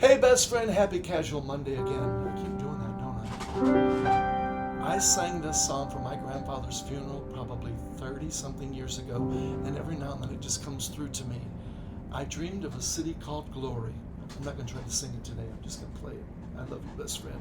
Hey, best friend, happy casual Monday again. I keep doing that, don't I? I sang this song for my grandfather's funeral probably 30 something years ago, and every now and then it just comes through to me. I dreamed of a city called Glory. I'm not going to try to sing it today, I'm just going to play it. I love you, best friend.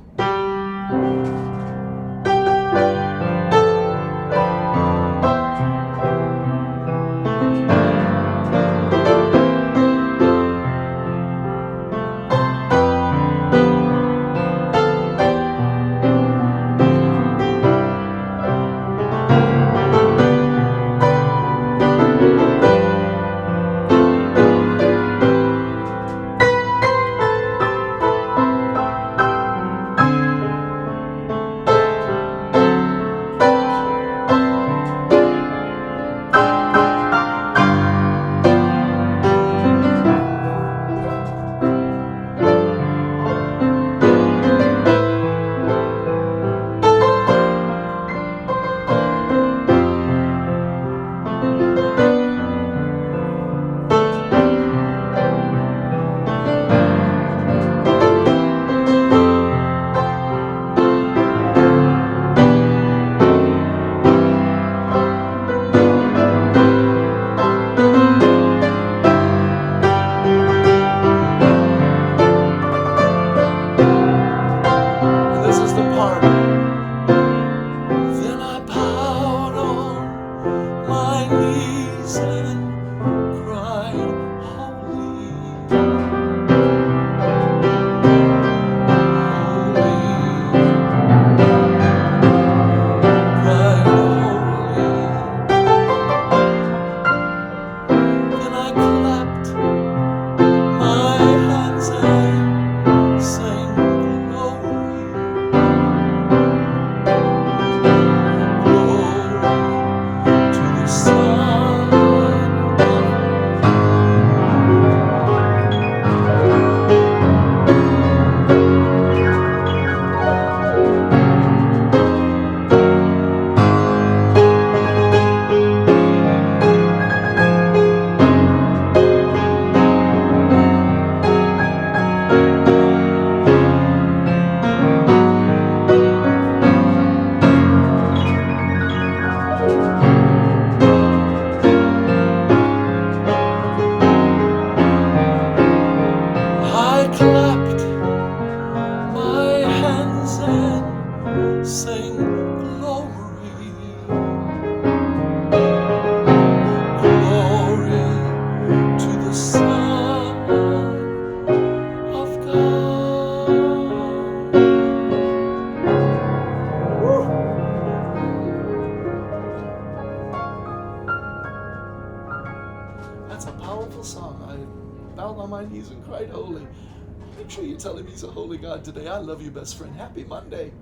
This is the part. Then I bowed on my knees and cried, holy, holy, cried, holy. Then I clapped my hands and sang glory. I clapped my hands and sang glory, glory to the Son of God. Woo. That's a powerful song. I bowed on my knees and cried holy. Make sure you tell him he's a holy God today. I love you, best friend. Happy Monday.